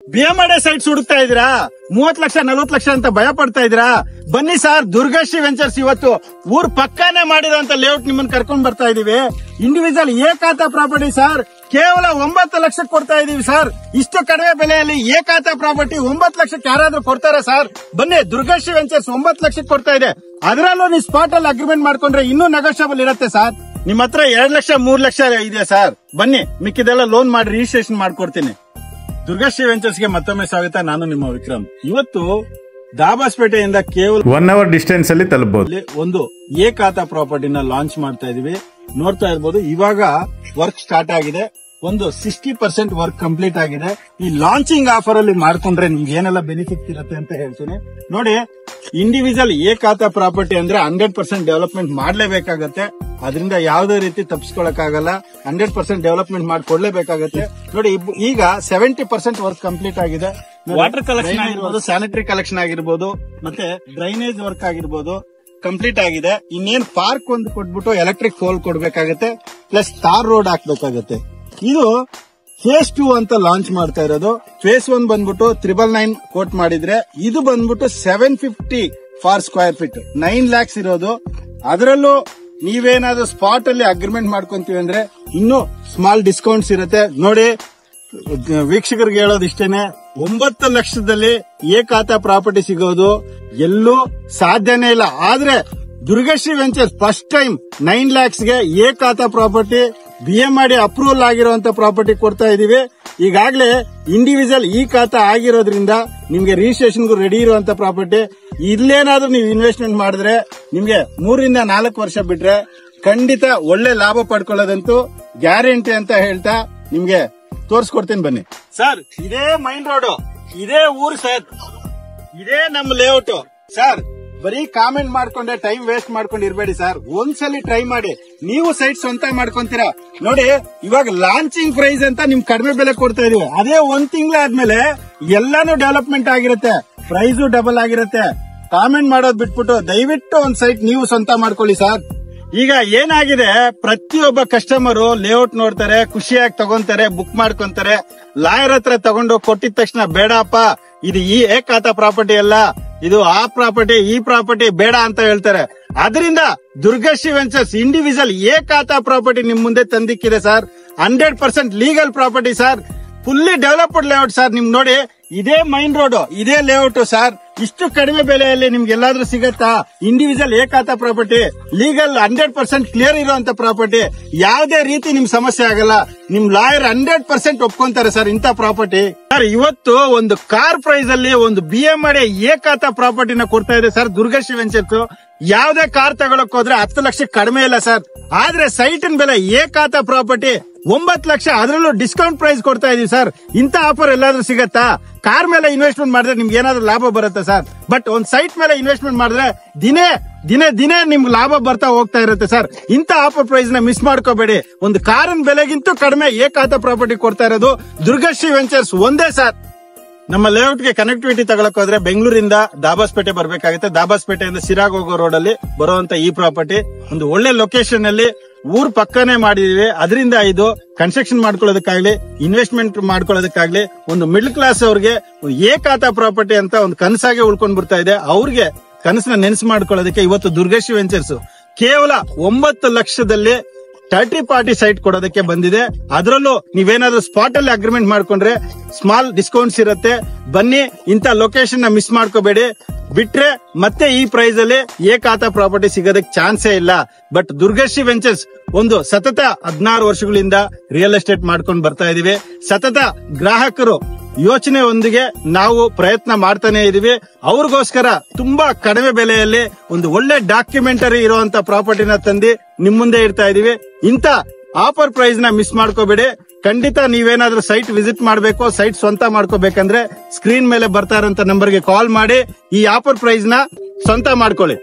BMRD sites ಹುಡುಕ್ತಾ ಇದೀರಾ? 30 ಲಕ್ಷ 40 ಲಕ್ಷ ಅಂತ ಭಯ ಪಡ್ತಾ ಇದೀರಾ? ಬನ್ನಿ ಸರ್, ದುರ್ಗಶ್ರೀ ವೆಂಚರ್ಸ್ ಇವತ್ತು ಊರ್ ಪಕ್ಕಾನೇ ಮಾಡಿರೋಂತ ಲೇಔಟ್ ನಿಮ್ಮನ್ನ ಕರ್ಕೊಂಡ್ ಬರ್ತಾ ಇದೀವಿ. ಇಂಡಿವಿಜುವಲ್ ಏಕಾತ ಪ್ರಾಪರ್ಟಿ ಸರ್, ಕೇವಲ 9 ಲಕ್ಷಕ್ಕೆ ಕೊಡ್ತಾ ಇದೀವಿ ಸರ್. ಇಷ್ಟು ಕಡಿಮೆ ಬೆಲೆಯಲ್ಲಿ ಏಕಾತ ಪ್ರಾಪರ್ಟಿ 9 ಲಕ್ಷಕ್ಕೆ ಯಾರಾದ್ರೂ ಕೊಡ್ತಾರಾ ಸರ್? ಬನ್ನಿ, ದುರ್ಗಶ್ರೀ ವೆಂಚರ್ಸ್ 9 ಲಕ್ಷಕ್ಕೆ ಕೊಡ್ತಾ ಇದೆ. ಅದರಲ್ಲೂ ನೀವು ಸ್ಪಾಟ್ ಅಲ್ಲಿ ಅಗ್ರಿಮೆಂಟ್ ಮಾಡ್ಕೊಂಡ್ರೆ ಇನ್ನೂ ನೆಗೋಷಿಯಬಲ್ ಇರುತ್ತೆ ಸರ್. ನಿಮ್ ಹತ್ರ 2 ಲಕ್ಷ 3 ಲಕ್ಷ ಇದೆ ಸರ್, ಬನ್ನಿ, ಮಿಕ್ಕಿದೆಲ್ಲ ಲೋನ್ ಮಾಡಿ ರಿಜಿಸ್ಟ್ರೇಷನ್ ಮಾಡ್ಕೊಡ್ತೀನಿ. ದುರ್ಗಶ್ರೀ ವೆಂಚರ್ಸ್ ಗೆ ಮತ್ತೊಮ್ಮೆ ಸ್ವಾಗತ. ನಾನು ನಿಮ್ಮ ವಿಕ್ರಮ್. ಇವತ್ತು ದಾಬಾಸ್ಪೇಟೆಯಿಂದ ಕೇವಲ 1 ಅವರ್ ಡಿಸ್ಟೆನ್ಸ್ ಅಲ್ಲಿ ತಲುಪಬಹುದು ಒಂದು ಏಕಾತ ಪ್ರಾಪರ್ಟಿನ ಲಾಂಚ್ ಮಾಡ್ತಾ ಇದೀವಿ. ನೋಡ್ತಾ ಇರ್ಬೋದು, ಇವಾಗ ವರ್ಕ್ ಸ್ಟಾರ್ಟ್ ಆಗಿದೆ. ಒಂದು 60% ವರ್ಕ್ ಕಂಪ್ಲೀಟ್ ಆಗಿದೆ. ಈ ಲಾಂಚಿಂಗ್ ಆಫರ್ ಅಲ್ಲಿ ಮಾಡ್ಕೊಂಡ್ರೆ ನಿಮ್ಗೆ ಏನೆಲ್ಲ ಬೆನಿಫಿಟ್ ಇರುತ್ತೆ ಅಂತ ಹೇಳ್ತೀನಿ ನೋಡಿ. ಇಂಡಿವಿಜುವಲ್ ಏಕಾತ ಪ್ರಾಪರ್ಟಿ ಅಂದ್ರೆ 100% ಡೆವಲಪ್ಮೆಂಟ್ ಮಾಡ್ಲೇಬೇಕಾಗತ್ತೆ. ಅದರಿಂದ ಯಾವುದೇ ರೀತಿ ತಪ್ಪಿಸ್ಕೊಳಕ್ಕಾಗಲ್ಲ. 100% ಡೆವಲಪ್ಮೆಂಟ್ ಮಾಡ್ಕೊಡ್ಲೇಬೇಕಾಗತ್ತೆ. ನೋಡಿ, ಈಗ 70% ವರ್ಕ್ ಕಂಪ್ಲೀಟ್ ಆಗಿದೆ. ವಾಟರ್ ಕಲೆಕ್ಷನ್ ಆಗಿರ್ಬೋದು, ಸ್ಯಾನಿಟರಿ ಕಲೆಕ್ಷನ್ ಆಗಿರ್ಬೋದು, ಮತ್ತೆ ಡ್ರೈನೇಜ್ ವರ್ಕ್ ಆಗಿರ್ಬೋದು ಕಂಪ್ಲೀಟ್ ಆಗಿದೆ. ಇನ್ನೇನ್ ಪಾರ್ಕ್ ಒಂದು ಕೊಟ್ಬಿಟ್ಟು ಎಲೆಕ್ಟ್ರಿಕ್ ಪೋಲ್ ಕೊಡ್ಬೇಕಾಗತ್ತೆ, ಪ್ಲಸ್ ತಾರ್ ರೋಡ್ ಹಾಕ್ಬೇಕಾಗತ್ತೆ. ಇದು ಫೇಸ್ 2 ಅಂತ ಲಾಂಚ್ ಮಾಡ್ತಾ ಇರೋದು. ಫೇಸ್ 1 ಬಂದ್ಬಿಟ್ಟು 999 ಕೋಟ್ ಮಾಡಿದ್ರೆ, ಇದು ಬಂದ್ಬಿಟ್ಟು 750 ಫಾರ್ ಸ್ಕ್ವೇರ್ ಫೀಟ್ 9 lakhs ಇರೋದು. ಅದರಲ್ಲೂ ನೀವೇನಾದ್ರೂ ಸ್ಪಾಟ್ ಅಲ್ಲಿ ಅಗ್ರಿಮೆಂಟ್ ಮಾಡ್ಕೊಂತೀವಿ ಅಂದ್ರೆ ಇನ್ನೂ ಸ್ಮಾಲ್ ಡಿಸ್ಕೌಂಟ್ಸ್ ಇರುತ್ತೆ. ನೋಡಿ, ವೀಕ್ಷಕರಿಗೆ ಹೇಳೋದು ಇಷ್ಟೇನೆ, 9 ಲಕ್ಷದಲ್ಲಿ ಏಕಾತ ಪ್ರಾಪರ್ಟಿ ಸಿಗೋದು ಎಲ್ಲೂ ಸಾಧ್ಯನೇ ಇಲ್ಲ. ಆದ್ರೆ Durgashri ventures first time 9 lakhs ಗೆ ಏಕಾತ ಪ್ರಾಪರ್ಟಿ BMRD ಅಪ್ರೂವಲ್ ಆಗಿರುವಂತ ಪ್ರಾಪರ್ಟಿ ಕೊಡ್ತಾ ಇದೀವಿ. ಈಗಾಗಲೇ ಇಂಡಿವಿಜುವಲ್ ಈ ಖಾತಾ ಆಗಿರೋದ್ರಿಂದ ನಿಮ್ಗೆ ರಿಜಿಸ್ಟ್ರೇಷನ್ಗೂ ರೆಡಿ ಇರುವಂತ ಪ್ರಾಪರ್ಟಿ. ಇಲ್ಲೇನಾದ್ರೂ ನೀವು ಇನ್ವೆಸ್ಟ್ಮೆಂಟ್ ಮಾಡಿದ್ರೆ ನಿಮ್ಗೆ 3 ರಿಂದ 4 ವರ್ಷ ಬಿಟ್ರೆ ಖಂಡಿತ ಒಳ್ಳೆ ಲಾಭ ಪಡ್ಕೊಳ್ಳೋದಂತೂ ಗ್ಯಾರಂಟಿ ಅಂತ ಹೇಳ್ತಾ ನಿಮ್ಗೆ ತೋರ್ಸ್ಕೊಡ್ತೀನಿ. ಬನ್ನಿ ಸರ್, ಇದೇ ಮೈನ್ ರೋಡ್, ಇದೇ ಊರ್ ಸರ್, ಇದೇ ನಮ್ಮ ಲೇಔಟ್ ಸರ್. ಬರೀ ಕಾಮೆಂಟ್ ಮಾಡ್ಕೊಂಡೆ ಟೈಮ್ ವೇಸ್ಟ್ ಮಾಡ್ಕೊಂಡು ಇರ್ಬೇಡಿ ಸರ್. ಒಂದ್ಸಲಿ ಟ್ರೈ ಮಾಡಿ, ನೀವು ಸೈಟ್ ಸ್ವಂತ ಮಾಡ್ಕೊಂತೀರಾ. ನೋಡಿ, ಇವಾಗ ಲಾಂಚಿಂಗ್ ಪ್ರೈಸ್ ಅಂತ ನಿಮ್ ಕಡಿಮೆ ಬೆಲೆ ಕೊಡ್ತಾ ಇದೀವಿ. ಅದೇ 1 ತಿಂಗಳಾದ್ಮೇಲೆ ಎಲ್ಲಾನು ಡೆವಲಪ್ಮೆಂಟ್ ಆಗಿರುತ್ತೆ, ಪ್ರೈಸು ಡಬಲ್ ಆಗಿರುತ್ತೆ. ಕಾಮೆಂಟ್ ಮಾಡೋದ್ ಬಿಟ್ಬಿಟ್ಟು ದಯವಿಟ್ಟು ಒಂದ್ ಸೈಟ್ ನೀವು ಸ್ವಂತ ಮಾಡ್ಕೊಳ್ಳಿ ಸರ್. ಈಗ ಏನಾಗಿದೆ, ಪ್ರತಿಯೊಬ್ಬ ಕಸ್ಟಮರ್ ಲೇಔಟ್ ನೋಡ್ತಾರೆ, ಖುಷಿಯಾಗಿ ತಗೊಂತಾರೆ, ಬುಕ್ ಮಾಡ್ಕೊಂತಾರೆ. ಲಾಯರ್ ಹತ್ರ ತಗೊಂಡು ಕೊಟ್ಟಿದ ತಕ್ಷಣ ಬೇಡಪ್ಪ, ಇದು ಈ ಏಕಾತ ಪ್ರಾಪರ್ಟಿ ಅಲ್ಲ, ಇದು ಆ ಪ್ರಾಪರ್ಟಿ, ಈ ಪ್ರಾಪರ್ಟಿ ಬೇಡ ಅಂತ ಹೇಳ್ತಾರೆ. ಅದರಿಂದ ದುರ್ಗಶ್ರೀ ವೆಂಚರ್ಸ್ ಇಂಡಿವಿಜುವಲ್ ಏಕಾತ ಪ್ರಾಪರ್ಟಿ ನಿಮ್ ಮುಂದೆ ತಂದಿಕ್ಕಿದೆ sir. 100% legal property sir, fully developed layout sir. ನಿಮ್ ನೋಡಿ, ಇದೇ ಮೈನ್ ರೋಡ್, ಇದೇ ಲೇಔಟ್ ಸರ್. ಇಷ್ಟು ಕಡಿಮೆ ಬೆಲೆಯಲ್ಲಿ ನಿಮ್ಗೆ ಎಲ್ಲಾದ್ರೂ ಸಿಗತ್ತಾ? ಇಂಡಿವಿಜುವಲ್ ಏಕಾತ ಪ್ರಾಪರ್ಟಿ, ಲೀಗಲ್ 100% ಕ್ಲಿಯರ್ ಇರುವಂತ ಪ್ರಾಪರ್ಟಿ, ಯಾವುದೇ ರೀತಿ ನಿಮ್ ಸಮಸ್ಯೆ ಆಗಲ್ಲ. ನಿಮ್ ಲಾಯರ್ 100% ಒಪ್ಕೊಂತಾರೆ ಸರ್ ಇಂತ ಪ್ರಾಪರ್ಟಿ. ಸರ್, ಇವತ್ತು ಒಂದು ಕಾರ್ ಪ್ರೈಸ್ ಅಲ್ಲಿ ಒಂದು BMRD ಏಕಾತ ಪ್ರಾಪರ್ಟಿನ ಕೊಡ್ತಾ ಇದೆ ಸರ್ ದುರ್ಗಶ್ರೀ ವೆಂಚರ್ಸ್. ಯಾವ್ದೇ ಕಾರ್ ತಗೊಳಕ್ ಹೋದ್ರೆ 10 ಲಕ್ಷ ಕಡಿಮೆ ಇಲ್ಲ ಸರ್. ಆದ್ರೆ ಸೈಟಿನ ಬೆಲೆ ಏಕಾತ ಪ್ರಾಪರ್ಟಿ 9 ಲಕ್ಷ, ಅದರಲ್ಲೂ ಡಿಸ್ಕೌಂಟ್ ಪ್ರೈಸ್ ಕೊಡ್ತಾ ಇದೀವಿ ಸರ್. ಇಂತ ಆಫರ್ ಎಲ್ಲಾದ್ರೂ ಸಿಗತ್ತಾ? ಕಾರ್ ಮೇಲೆ ಇನ್ವೆಸ್ಟ್ಮೆಂಟ್ ಮಾಡಿದ್ರೆ ನಿಮ್ಗೆ ಏನಾದ್ರೂ ಲಾಭ ಬರುತ್ತೆ ಸರ್. ಬಟ್ ಒಂದ್ ಸೈಟ್ ಮೇಲೆ ಇನ್ವೆಸ್ಟ್ಮೆಂಟ್ ಮಾಡಿದ್ರೆ ದಿನೇ ನಿಮ್ಗೆ ಲಾಭ ಬರ್ತಾ ಹೋಗ್ತಾ ಇರುತ್ತೆ ಸರ್. ಇಂತ ಆಫರ್ ಪ್ರೈಸ್ ನ ಮಿಸ್ ಮಾಡ್ಕೋಬೇಡಿ. ಒಂದು ಕಾರಿನ ಬೆಲೆಗಿಂತೂ ಕಡಿಮೆ ಏಕಾತ ಪ್ರಾಪರ್ಟಿ ಕೊಡ್ತಾ ಇರೋದು ದುರ್ಗಶ್ರೀ ವೆಂಚರ್ಸ್ ಒಂದೇ ಸರ್. ನಮ್ಮ ಲೇಔಟ್ ಗೆ ಕನೆಕ್ಟಿವಿಟಿ ತಗೊಳಕ್ ಹೋದ್ರೆ ಬೆಂಗಳೂರಿಂದ ದಾಬಾಸ್ಪೇಟೆ ಬರ್ಬೇಕಾಗುತ್ತೆ. ದಾಬಾಸ್ಪೇಟೆಯಿಂದ ಸಿರಾಗ್ ಹೋಗೋ ರೋಡ್ ಅಲ್ಲಿ ಬರುವಂತ ಈ ಪ್ರಾಪರ್ಟಿ ಒಂದು ಒಳ್ಳೆ ಲೊಕೇಶನ್ ಅಲ್ಲಿ ಊರ್ ಪಕ್ಕನೆ ಮಾಡಿದೀವಿ. ಅದರಿಂದ ಇದು ಕನ್ಸ್ಟ್ರಕ್ಷನ್ ಮಾಡ್ಕೊಳ್ಳೋದಕ್ಕಾಗ್ಲಿ, ಇನ್ವೆಸ್ಟ್ಮೆಂಟ್ ಮಾಡ್ಕೊಳ್ಳೋದಕ್ಕಾಗ್ಲಿ, ಒಂದು ಮಿಡ್ಲ್ ಕ್ಲಾಸ್ ಅವ್ರಿಗೆ ಏಕಾತ ಪ್ರಾಪರ್ಟಿ ಅಂತ ಒಂದು ಕನಸಾಗೆ ಉಳ್ಕೊಂಡ್ ಬರ್ತಾ ಇದೆ. ಅವ್ರಿಗೆ ಕನಸನ್ನ ನೆನಸು ಮಾಡ್ಕೊಳ್ಳೋದಕ್ಕೆ ಇವತ್ತು ದುರ್ಗಶ್ರೀ ವೆಂಚರ್ಸ್ ಕೇವಲ 9 ಲಕ್ಷದಲ್ಲಿ 30 ಪಾರ್ಟಿ ಸೈಟ್ ಕೊಡೋದಕ್ಕೆ ಬಂದಿದೆ. ಅದರಲ್ಲೂ ನೀವೇನಾದ್ರೂ ಸ್ಪಾಟ್ ಅಲ್ಲಿ ಅಗ್ರಿಮೆಂಟ್ ಮಾಡ್ಕೊಂಡ್ರೆ ಸ್ಮಾಲ್ ಡಿಸ್ಕೌಂಟ್ಸ್ ಇರುತ್ತೆ. ಬನ್ನಿ, ಇಂತ ಲೊಕೇಶನ್ ನ ಮಿಸ್ ಮಾಡ್ಕೋಬೇಡಿ. ಬಿಟ್ರೆ ಮತ್ತೆ ಈ ಪ್ರೈಸ್ ಅಲ್ಲಿ ಏಕಾತ ಪ್ರಾಪರ್ಟಿ ಸಿಗೋದಕ್ಕೆ ಚಾನ್ಸೇ ಇಲ್ಲ. ಬಟ್ ದುರ್ಗಶ್ರೀ ವೆಂಚರ್ಸ್ ಒಂದು ಸತತ 16 ವರ್ಷಗಳಿಂದ ರಿಯಲ್ ಎಸ್ಟೇಟ್ ಮಾಡ್ಕೊಂಡು ಬರ್ತಾ ಇದೀವಿ. ಸತತ ಗ್ರಾಹಕರು ಯೋಚನೆಯೊಂದಿಗೆ ನಾವು ಪ್ರಯತ್ನ ಮಾಡ್ತಾನೆ ಇದೀವಿ. ಅವ್ರಿಗೋಸ್ಕರ ತುಂಬಾ ಕಡಿಮೆ ಬೆಲೆಯಲ್ಲಿ ಒಂದು ಒಳ್ಳೆ ಡಾಕ್ಯುಮೆಂಟರಿ ಇರುವಂತ ಪ್ರಾಪರ್ಟಿನ ತಂದು ನಿಮ್ ಮುಂದೆ ಇಡ್ತಾ ಇದೀವಿ. ಇಂತ ಆಫರ್ ಪ್ರೈಸ್ ನ ಮಿಸ್ ಮಾಡ್ಕೋಬೇಡಿ. ಖಂಡಿತ ನೀವೇನಾದ್ರೂ ಸೈಟ್ ವಿಸಿಟ್ ಮಾಡಬೇಕು, ಸೈಟ್ ಸ್ವಂತ ಮಾಡ್ಕೋಬೇಕಂದ್ರೆ ಸ್ಕ್ರೀನ್ ಮೇಲೆ ಬರ್ತಾ ಇರೋಂತ ನಂಬರ್ಗೆ ಕಾಲ್ ಮಾಡಿ ಈ ಆಫರ್ ಪ್ರೈಸ್ ನ ಸ್ವಂತ ಮಾಡ್ಕೊಳ್ಳಿ.